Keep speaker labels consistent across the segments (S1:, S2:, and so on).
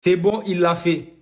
S1: C'est bon, il l'a fait.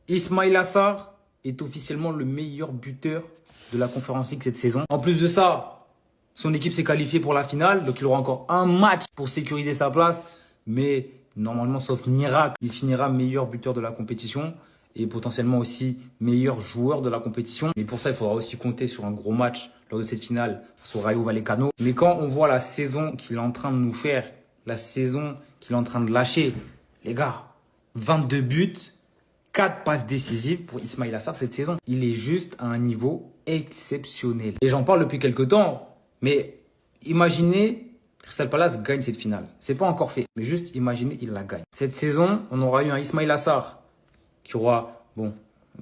S1: Ismaïla Sarr est officiellement le meilleur buteur de la Conference League cette saison. En plus de ça, son équipe s'est qualifiée pour la finale. Donc, il aura encore un match pour sécuriser sa place. Mais normalement, sauf miracle, il finira meilleur buteur de la compétition. Et potentiellement aussi meilleur joueur de la compétition. Mais pour ça, il faudra aussi compter sur un gros match lors de cette finale face au Rayo Vallecano. Mais quand on voit la saison qu'il est en train de nous faire, la saison qu'il est en train de lâcher, les gars, 22 buts, 4 passes décisives pour Ismaïla Sarr cette saison. Il est juste à un niveau exceptionnel. Et j'en parle depuis quelques temps, mais imaginez Crystal Palace gagne cette finale. C'est pas encore fait, mais juste imaginez, il la gagne. Cette saison, on aura eu un Ismaïla Sarr qui aura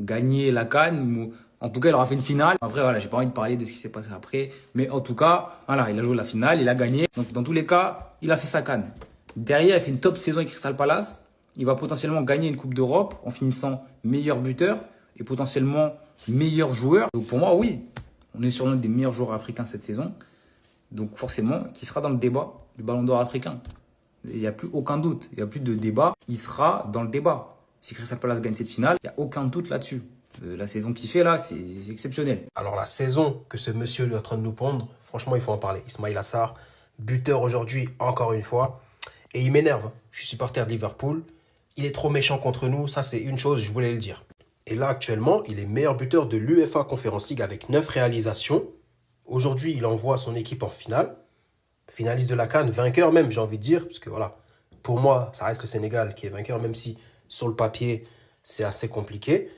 S1: gagné la CAN, ou en tout cas il aura fait une finale. Après voilà, j'ai pas envie de parler de ce qui s'est passé après, mais en tout cas voilà, il a joué la finale, il a gagné. Donc dans tous les cas, il a fait sa CAN. Derrière, il fait une top saison avec Crystal Palace. Il va potentiellement gagner une Coupe d'Europe en finissant meilleur buteur et potentiellement meilleur joueur. Donc pour moi, oui, on est sur l'un des meilleurs joueurs africains cette saison. Donc forcément, qui sera dans le débat du Ballon d'Or africain. Il n'y a plus aucun doute, il n'y a plus de débat. Il sera dans le débat. Si Crystal Palace gagne cette finale, il n'y a aucun doute là-dessus. La saison qu'il fait là, c'est exceptionnel.
S2: Alors la saison que ce monsieur est en train de nous pondre, franchement, il faut en parler. Ismaïla Sarr, buteur aujourd'hui, encore une fois. Et il m'énerve. Je suis supporter de Liverpool. Il est trop méchant contre nous. Ça, c'est une chose, je voulais le dire. Et là, actuellement, il est meilleur buteur de l'UEFA Conference League avec 9 réalisations. Aujourd'hui, il envoie son équipe en finale. Finaliste de la CAN, vainqueur même, j'ai envie de dire. Parce que voilà, pour moi, ça reste le Sénégal qui est vainqueur, même si sur le papier, c'est assez compliqué.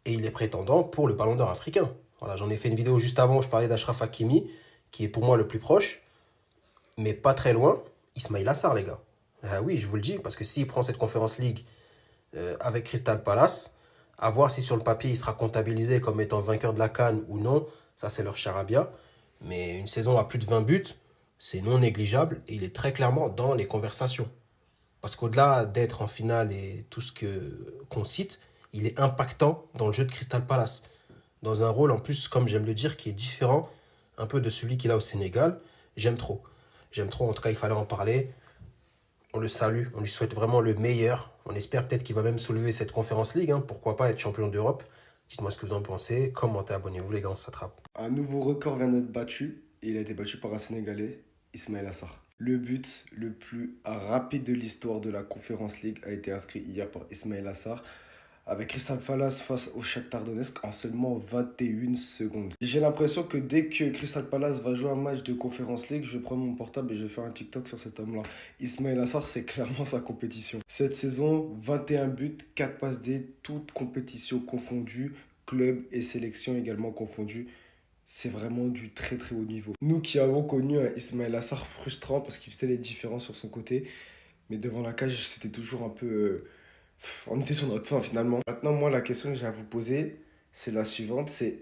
S2: Et il est prétendant pour le Ballon d'Or africain. Voilà, j'en ai fait une vidéo juste avant où je parlais d'Achraf Hakimi, qui est pour moi le plus proche. Mais pas très loin, Ismaïla Sarr, les gars. Oui, je vous le dis, parce que s'il prend cette Conference League avec Crystal Palace, à voir si sur le papier il sera comptabilisé comme étant vainqueur de la CAN ou non, ça c'est leur charabia. Mais une saison à plus de 20 buts, c'est non négligeable et il est très clairement dans les conversations. Parce qu'au-delà d'être en finale et tout ce qu'on cite, il est impactant dans le jeu de Crystal Palace. Dans un rôle en plus, comme j'aime le dire, qui est différent un peu de celui qu'il a au Sénégal. J'aime trop. J'aime trop, en tout cas il fallait en parler. On le salue, on lui souhaite vraiment le meilleur. On espère peut-être qu'il va même soulever cette Conference League. Pourquoi pas être champion d'Europe? Dites-moi ce que vous en pensez. Commentez, abonnez-vous les gars, on s'attrape.
S3: Un nouveau record vient d'être battu. Et il a été battu par un Sénégalais, Ismaïla Sarr. Le but le plus rapide de l'histoire de la Conference League a été inscrit hier par Ismaïla Sarr avec Crystal Palace face au Shakhtar Donetsk en seulement 21 secondes. J'ai l'impression que dès que Crystal Palace va jouer un match de Conference League, je vais prendre mon portable et je vais faire un TikTok sur cet homme-là. Ismaïla Sarr, c'est clairement sa compétition. Cette saison, 21 buts, 4 passes D, toutes compétitions confondues, club et sélection également confondues. C'est vraiment du très très haut niveau. Nous qui avons connu un Ismaïla Sarr frustrant parce qu'il faisait les différences sur son côté, mais devant la cage, c'était toujours un peu... on était sur notre fin finalement. Maintenant, moi, la question que j'ai à vous poser, c'est la suivante, c'est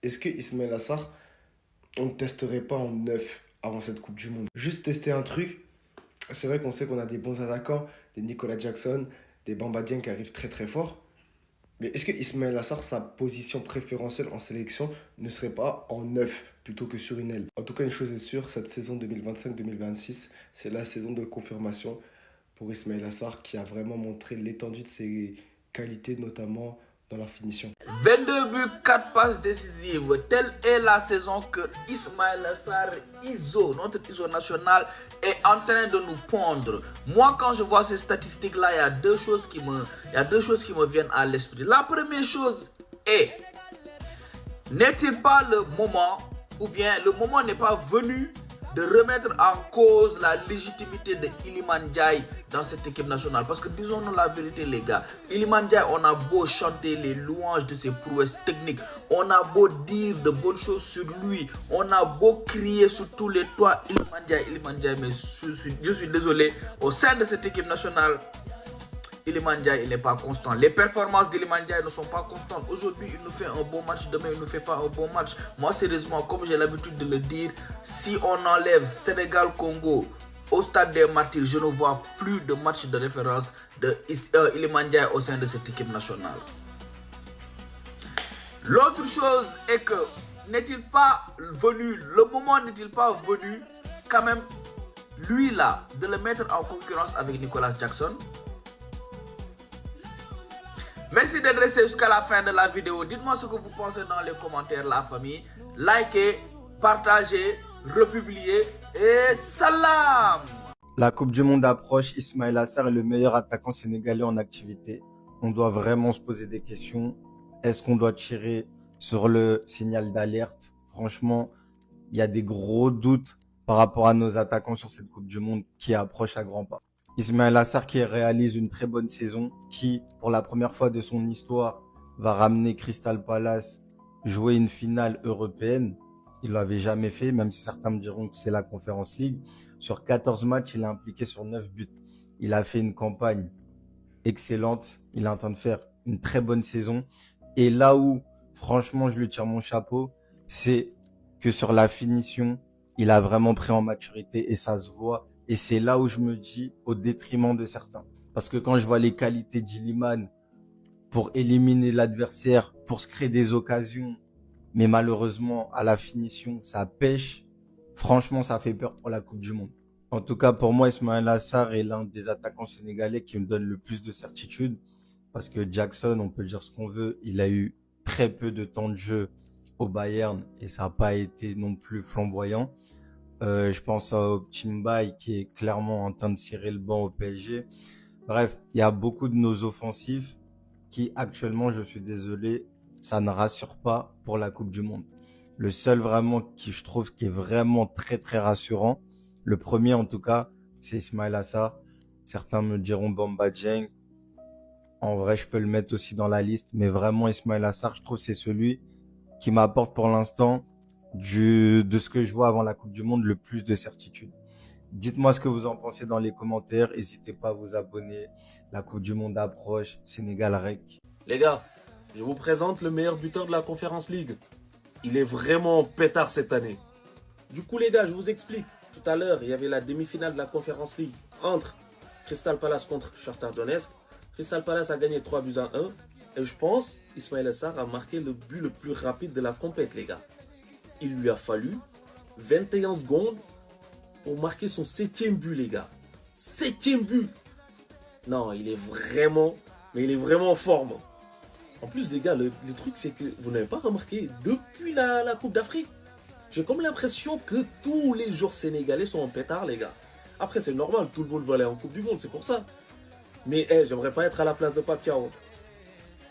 S3: est-ce que Ismaïla Sarr, on ne testerait pas en neuf avant cette Coupe du Monde? Juste tester un truc. C'est vrai qu'on sait qu'on a des bons attaquants, des Nicolas Jackson, des Bamba Dieng qui arrivent très très fort. Mais est-ce que Ismaïla Sarr, sa position préférentielle en sélection ne serait pas en neuf plutôt que sur une aile? En tout cas, une chose est sûre, cette saison 2025-2026, c'est la saison de confirmation pour Ismaïla Sarr qui a vraiment montré l'étendue de ses qualités, notamment dans la finition.
S4: 22 buts, 4 passes décisives. Telle est la saison que Ismaïla Sarr, ISO, notre ISO national, est en train de nous pondre. Moi, quand je vois ces statistiques-là, il y a deux choses qui me viennent à l'esprit. La première chose est, n'est-il pas le moment, ou bien le moment n'est pas venu de remettre en cause la légitimité de Iliman Ndiaye dans cette équipe nationale? Parce que disons-nous la vérité les gars, Iliman Ndiaye, on a beau chanter les louanges de ses prouesses techniques, on a beau dire de bonnes choses sur lui, on a beau crier sur tous les toits Iliman Ndiaye, mais je suis désolé, au sein de cette équipe nationale, Iliman Ndiaye, il n'est pas constant. Les performances d'Iliman Ndiaye ne sont pas constantes. Aujourd'hui, il nous fait un bon match. Demain, il ne fait pas un bon match. Moi, sérieusement, comme j'ai l'habitude de le dire, si on enlève Sénégal-Congo au stade des Martyrs, je ne vois plus de match de référence de Iliman Ndiaye au sein de cette équipe nationale. L'autre chose est que, n'est-il pas venu, le moment n'est-il pas venu, quand même, lui là, de le mettre en concurrence avec Nicolas Jackson? Merci d'être resté jusqu'à la fin de la vidéo. Dites-moi ce que vous pensez dans les commentaires, la famille. Likez, partagez, republiez et salam.
S5: La Coupe du Monde approche. Ismaïla Sarr est le meilleur attaquant sénégalais en activité. On doit vraiment se poser des questions. Est-ce qu'on doit tirer sur le signal d'alerte? Franchement, il y a des gros doutes par rapport à nos attaquants sur cette Coupe du Monde qui approche à grands pas. Ismaïla Sarr qui réalise une très bonne saison, qui, pour la première fois de son histoire, va ramener Crystal Palace jouer une finale européenne. Il l'avait jamais fait, même si certains me diront que c'est la Conference League. Sur 14 matchs, il est impliqué sur 9 buts. Il a fait une campagne excellente. Il est en train de faire une très bonne saison. Et là où, franchement, je lui tire mon chapeau, c'est que sur la finition, il a vraiment pris en maturité et ça se voit. Et c'est là où je me dis, au détriment de certains. Parce que quand je vois les qualités d'Iliman pour éliminer l'adversaire, pour se créer des occasions, mais malheureusement, à la finition, ça pêche. Franchement, ça fait peur pour la Coupe du Monde. En tout cas, pour moi, Ismaïla Sarr est l'un des attaquants sénégalais qui me donne le plus de certitude. Parce que Jackson, on peut dire ce qu'on veut, il a eu très peu de temps de jeu au Bayern et ça n'a pas été non plus flamboyant. Je pense à Timbaï qui est clairement en train de cirer le banc au PSG. Bref, il y a beaucoup de nos offensifs qui actuellement, je suis désolé, ça ne rassure pas pour la Coupe du Monde. Le seul vraiment qui je trouve qui est vraiment très très rassurant, le premier en tout cas, c'est Ismaïla Sarr. Certains me diront Bamba Dieng. En vrai, je peux le mettre aussi dans la liste, mais vraiment Ismaïla Sarr, je trouve c'est celui qui m'apporte pour l'instant de ce que je vois avant la Coupe du Monde le plus de certitude. Dites-moi ce que vous en pensez dans les commentaires. N'hésitez pas à vous abonner. La Coupe du Monde approche. Sénégal rec.
S6: Les gars, je vous présente le meilleur buteur de la Conference League. Il est vraiment pétard cette année. Du coup les gars, je vous explique. Tout à l'heure, il y avait la demi-finale de la Conference League entre Crystal Palace contre Shakhtar Donetsk. Crystal Palace a gagné 3-1. Et je pense Ismaïla Sarr a marqué le but le plus rapide de la compète, les gars. Il lui a fallu 21 secondes pour marquer son 7e but, les gars. 7e but. Non, il est vraiment, mais il est vraiment en forme. En plus, les gars, le truc, c'est que vous n'avez pas remarqué, depuis la Coupe d'Afrique, j'ai comme l'impression que tous les joueurs sénégalais sont en pétard, les gars. Après, c'est normal, tout le monde veut aller en Coupe du Monde, c'est pour ça. Mais j'aimerais pas être à la place de Papiao.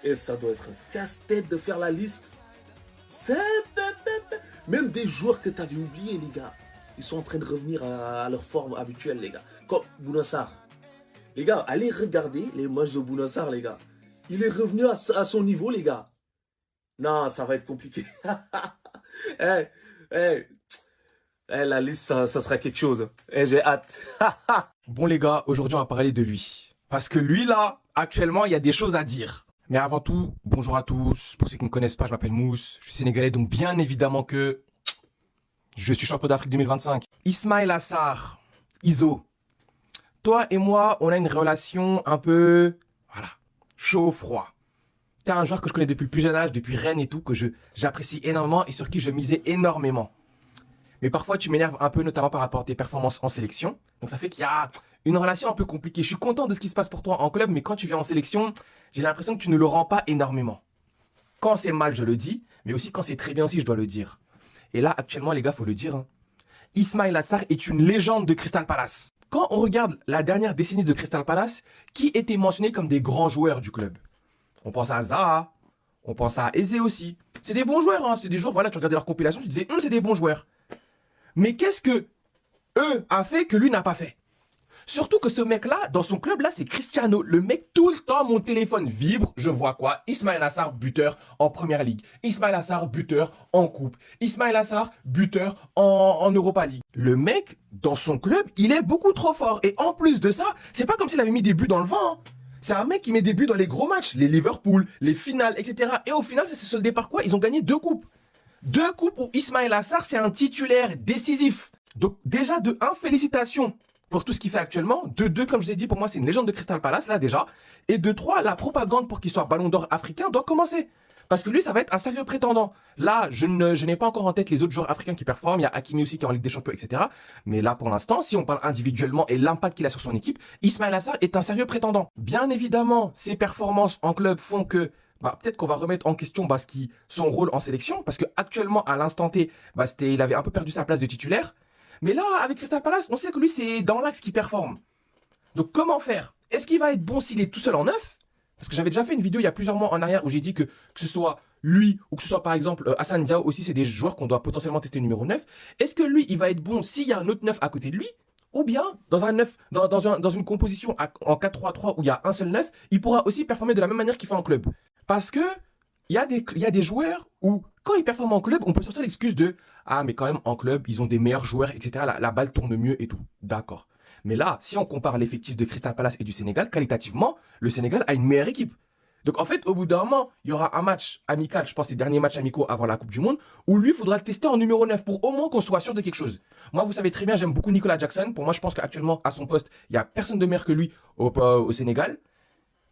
S6: Et ça doit être un casse-tête de faire la liste. Même des joueurs que tu avais oubliés, les gars, ils sont en train de revenir à leur forme habituelle, les gars. Comme Bouna Sarr. Les gars, allez regarder les matchs de Bouna Sarr, les gars. Il est revenu à son niveau, les gars. Non, ça va être compliqué. La liste, ça sera quelque chose. J'ai hâte.
S7: Bon les gars, aujourd'hui on va parler de lui. Parce que lui là, actuellement, il y a des choses à dire. Mais avant tout, bonjour à tous. Pour ceux qui ne me connaissent pas, je m'appelle Mousse. Je suis sénégalais, donc bien évidemment que je suis champion d'Afrique 2025. Ismaïla Sarr, Iso. Toi et moi, on a une relation un peu, voilà, chaud-froid. T'es un joueur que je connais depuis le plus jeune âge, depuis Rennes et tout, que j'apprécie énormément et sur qui je misais énormément. Mais parfois, tu m'énerves un peu, notamment par rapport à tes performances en sélection. Donc ça fait qu'il y a une relation un peu compliquée. Je suis content de ce qui se passe pour toi en club, mais quand tu viens en sélection, j'ai l'impression que tu ne le rends pas énormément. Quand c'est mal, je le dis, mais aussi quand c'est très bien aussi, je dois le dire. Et là, actuellement, les gars, faut le dire, hein, Ismaïla Sarr est une légende de Crystal Palace. Quand on regarde la dernière décennie de Crystal Palace, qui était mentionné comme des grands joueurs du club? On pense à Zaha, on pense à Eze aussi. C'est des bons joueurs, hein, c'est des joueurs, voilà, tu regardais leur compilation, tu disais, c'est des bons joueurs. Mais qu'est-ce que eux a fait que lui n'a pas fait? Surtout que ce mec-là, dans son club-là, c'est Cristiano. Le mec, tout le temps, mon téléphone vibre. Je vois quoi? Ismaïla Sarr, buteur en Première Ligue. Ismaïla Sarr, buteur en Coupe. Ismaïla Sarr, buteur en Europa League. Le mec, dans son club, il est beaucoup trop fort. Et en plus de ça, c'est pas comme s'il avait mis des buts dans le vent. Hein. C'est un mec qui met des buts dans les gros matchs. Les Liverpool, les finales, etc. Et au final, c'est se solder par quoi? Ils ont gagné 2 coupes. 2 coupes où Ismaïla Sarr, c'est un titulaire décisif. Donc déjà, de 1, félicitations pour tout ce qu'il fait actuellement. De 2, comme je vous ai dit, pour moi, c'est une légende de Crystal Palace, là, déjà. Et de 3, la propagande pour qu'il soit ballon d'or africain doit commencer. Parce que lui, ça va être un sérieux prétendant. Là, je n'ai pas encore en tête les autres joueurs africains qui performent. Il y a Hakimi aussi qui est en Ligue des Champions, etc. Mais là, pour l'instant, si on parle individuellement et l'impact qu'il a sur son équipe, Ismaïla Sarr est un sérieux prétendant. Bien évidemment, ses performances en club font que peut-être qu'on va remettre en question son rôle en sélection. Parce qu'actuellement, à l'instant T, il avait un peu perdu sa place de titulaire. Mais là, avec Crystal Palace, on sait que lui, c'est dans l'axe qu'il performe. Donc, comment faire? Est-ce qu'il va être bon s'il est tout seul en neuf? Parce que j'avais déjà fait une vidéo il y a plusieurs mois en arrière où j'ai dit que ce soit lui ou que ce soit par exemple Hassan Diao aussi, c'est des joueurs qu'on doit potentiellement tester numéro 9. Est-ce que lui, il va être bon s'il y a un autre 9 à côté de lui? Ou bien, dans un 9, dans une composition en 4-3-3 où il y a un seul 9, il pourra aussi performer de la même manière qu'il fait en club. Parce que il y a des joueurs où, quand ils performent en club, on peut sortir l'excuse de « Ah, mais quand même, en club, ils ont des meilleurs joueurs, etc. La balle tourne mieux et tout. » D'accord. Mais là, si on compare l'effectif de Crystal Palace et du Sénégal, qualitativement, le Sénégal a une meilleure équipe. Donc en fait, au bout d'un moment, il y aura un match amical, je pense les derniers matchs amicaux avant la Coupe du Monde, où lui, il faudra le tester en numéro 9 pour au moins qu'on soit sûr de quelque chose. Moi, vous savez très bien, j'aime beaucoup Nicolas Jackson. Pour moi, je pense qu'actuellement, à son poste, il n'y a personne de meilleur que lui au Sénégal.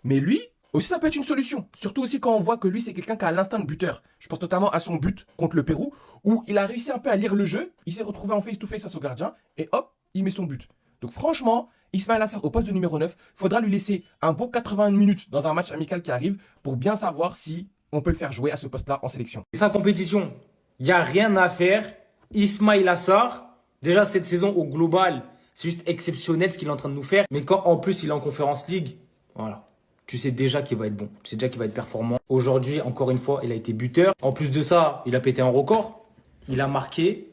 S7: Mais lui, aussi, ça peut être une solution. Surtout aussi quand on voit que lui, c'est quelqu'un qui a l'instinct de buteur. Je pense notamment à son but contre le Pérou, où il a réussi un peu à lire le jeu, il s'est retrouvé en face-to-face face au gardien, et hop, il met son but. Donc franchement, Ismaïla Sarr au poste de numéro 9, faudra lui laisser un bon 80 minutes dans un match amical qui arrive pour bien savoir si on peut le faire jouer à ce poste-là en sélection.
S1: Sa compétition, il n'y a rien à faire. Ismaïla Sarr, déjà cette saison au global, c'est juste exceptionnel ce qu'il est en train de nous faire. Mais quand en plus il est en Conference League, voilà, tu sais déjà qu'il va être bon, tu sais déjà qu'il va être performant. Aujourd'hui, encore une fois, il a été buteur. En plus de ça, il a pété un record. Il a marqué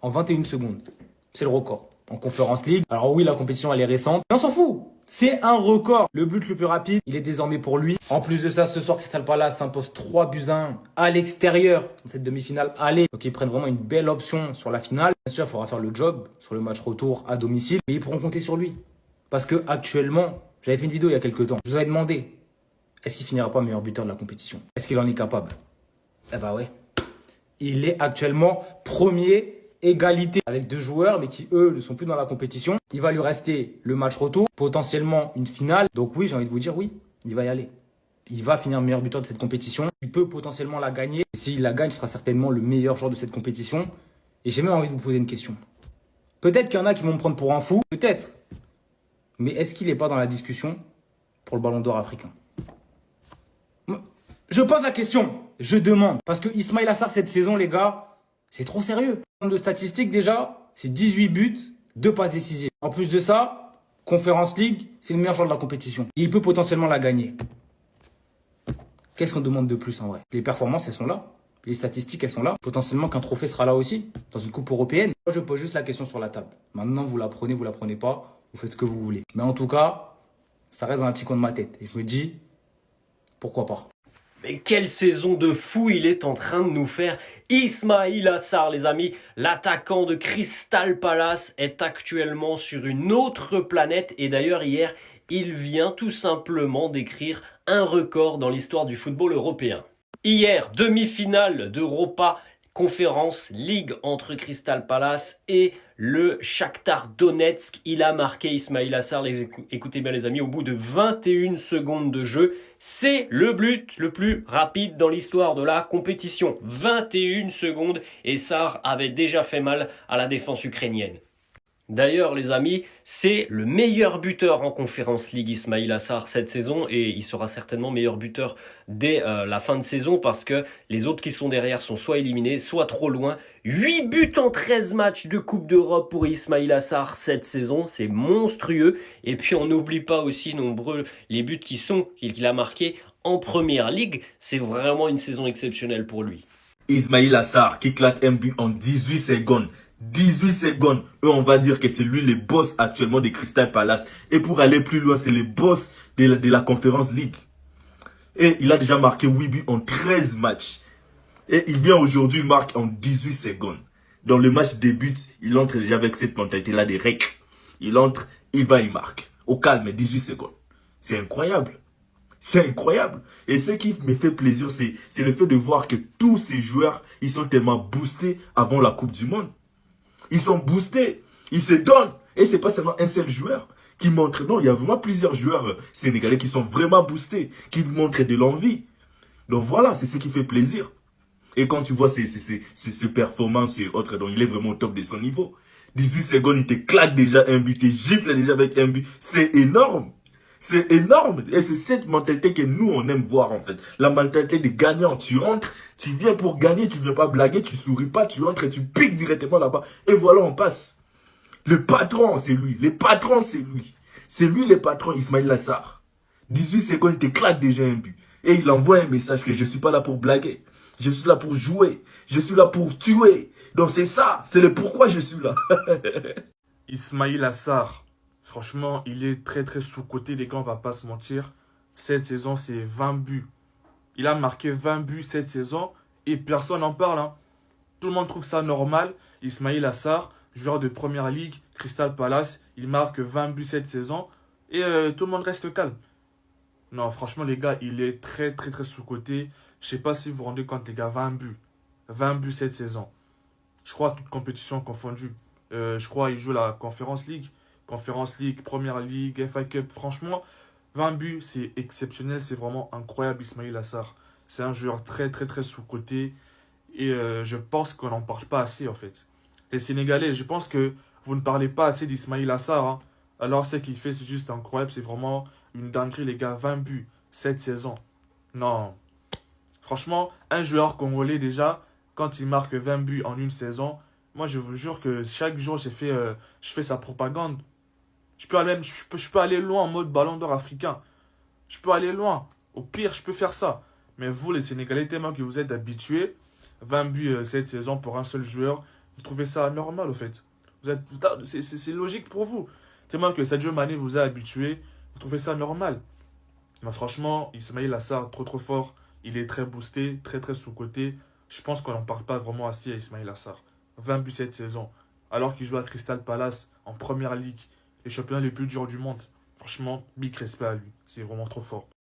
S1: en 21 secondes. C'est le record. En Conference League. Alors oui, la compétition, elle est récente. Mais on s'en fout. C'est un record. Le but le plus rapide, il est désormais pour lui. En plus de ça, ce soir, Crystal Palace s'impose 3-1 à l'extérieur dans cette demi-finale aller. Donc ils prennent vraiment une belle option sur la finale. Bien sûr, il faudra faire le job sur le match retour à domicile. Mais ils pourront compter sur lui. Parce que actuellement, j'avais fait une vidéo il y a quelques temps. Je vous avais demandé, est-ce qu'il finira pas meilleur buteur de la compétition? Est-ce qu'il en est capable? Eh bah ouais. Il est actuellement premier. Égalité avec deux joueurs, mais qui, eux, ne sont plus dans la compétition. Il va lui rester le match retour, potentiellement une finale. Donc oui, j'ai envie de vous dire, oui, il va y aller. Il va finir meilleur buteur de cette compétition. Il peut potentiellement la gagner. Et s'il la gagne, ce sera certainement le meilleur joueur de cette compétition. Et j'ai même envie de vous poser une question. Peut-être qu'il y en a qui vont me prendre pour un fou. Peut-être. Mais est-ce qu'il n'est pas dans la discussion pour le Ballon d'Or africain? Je pose la question. Je demande. Parce que Ismaïla Sarr, cette saison, les gars, c'est trop sérieux. En termes de statistiques, déjà, c'est 18 buts, 2 passes décisives. En plus de ça, Conference League, c'est le meilleur joueur de la compétition. Et il peut potentiellement la gagner. Qu'est-ce qu'on demande de plus en vrai? Les performances, elles sont là. Les statistiques, elles sont là. Potentiellement qu'un trophée sera là aussi, dans une coupe européenne. Moi, je pose juste la question sur la table. Maintenant, vous la prenez pas, vous faites ce que vous voulez. Mais en tout cas, ça reste dans un petit coin de ma tête. Et je me dis, pourquoi pas?
S8: Mais quelle saison de fou il est en train de nous faire. Ismaïla Sarr, les amis, l'attaquant de Crystal Palace, est actuellement sur une autre planète. Et d'ailleurs, hier, il vient tout simplement d'écrire un record dans l'histoire du football européen. Hier, demi-finale d'Europa Conference League entre Crystal Palace et le Shakhtar Donetsk. Il a marqué Ismaïla Sarr, écoutez bien les amis, au bout de 21 secondes de jeu. C'est le but le plus rapide dans l'histoire de la compétition. 21 secondes et Sarr avait déjà fait mal à la défense ukrainienne. D'ailleurs les amis, c'est le meilleur buteur en Conference League Ismaïla Sarr cette saison et il sera certainement meilleur buteur dès la fin de saison parce que les autres qui sont derrière sont soit éliminés, soit trop loin. 8 buts en 13 matchs de Coupe d'Europe pour Ismaïla Sarr cette saison, c'est monstrueux. Et puis on n'oublie pas aussi nombreux les buts qu'il a marqués en Première Ligue, c'est vraiment une saison exceptionnelle pour lui.
S9: Ismaïla Sarr qui claque un but en 18 secondes. 18 secondes, eux on va dire que c'est lui le boss actuellement des Crystal Palace. Et pour aller plus loin, c'est le boss de la Conference League. Et il a déjà marqué 8 buts en 13 matchs. Et il vient aujourd'hui, il marque en 18 secondes. Dans le match débute, il entre déjà avec cette mentalité-là des recs. Il entre, il va, il marque. Au calme, 18 secondes. C'est incroyable. C'est incroyable. Et ce qui me fait plaisir, c'est le fait de voir que tous ces joueurs, ils sont tellement boostés avant la Coupe du Monde. Ils sont boostés, ils se donnent. Et c'est pas seulement un seul joueur qui montre. Non, il y a vraiment plusieurs joueurs sénégalais qui sont vraiment boostés, qui montrent de l'envie. Donc voilà, c'est ce qui fait plaisir. Et quand tu vois ses performances et autres, donc il est vraiment au top de son niveau. 18 secondes, il te claque déjà un but, il te gifle déjà avec un but. C'est énorme. C'est énorme. Et c'est cette mentalité que nous, on aime voir, en fait. La mentalité des gagnants. Tu entres, tu viens pour gagner, tu viens pas blaguer, tu souris pas, tu entres et tu piques directement là-bas. Et voilà, on passe. Le patron, c'est lui. Le patron, c'est lui. C'est lui le patron, Ismaïla Sarr. 18 secondes, il te claque déjà un but. Et il envoie un message que je suis pas là pour blaguer. Je suis là pour jouer. Je suis là pour tuer. Donc c'est ça. C'est le pourquoi je suis là.
S10: Ismaïla Sarr, franchement, il est très très sous-coté, les gars, on va pas se mentir. Cette saison, c'est 20 buts. Il a marqué 20 buts cette saison et personne n'en parle. Hein. Tout le monde trouve ça normal. Ismaïla Sarr, joueur de première ligue, Crystal Palace, il marque 20 buts cette saison et tout le monde reste calme. Non, franchement, les gars, il est très très très sous-coté. Je sais pas si vous vous rendez compte, les gars, 20 buts. 20 buts cette saison. Je crois toute compétition confondue. Je crois qu'il joue la Conference League, Première Ligue, FA Cup. Franchement, 20 buts, c'est exceptionnel. C'est vraiment incroyable, Ismaïla Sarr. C'est un joueur très, très, très sous-coté. Et je pense qu'on n'en parle pas assez, en fait. Les Sénégalais, je pense que vous ne parlez pas assez d'Ismaïla Sarr. Hein. Alors, ce qu'il fait, c'est juste incroyable. C'est vraiment une dinguerie, les gars. 20 buts cette saison. Non. Franchement, un joueur congolais, déjà, quand il marque 20 buts en une saison, moi, je vous jure que chaque jour, je fais sa propagande. Je peux aller loin en mode ballon d'or africain. Je peux aller loin. Au pire, je peux faire ça. Mais vous, les Sénégalais, tellement que vous êtes habitués, 20 buts cette saison pour un seul joueur, vous trouvez ça normal, au fait. C'est logique pour vous. Tellement que Sadio Mané vous a habitué, vous trouvez ça normal. Mais franchement, Ismaïla Sarr, trop trop fort. Il est très boosté, très très sous-coté. Je pense qu'on n'en parle pas vraiment assez à Ismaïla Sarr. 20 buts cette saison. Alors qu'il joue à Crystal Palace en première ligue. Les championnats les plus durs du monde. Franchement, big respect à lui. C'est vraiment trop fort.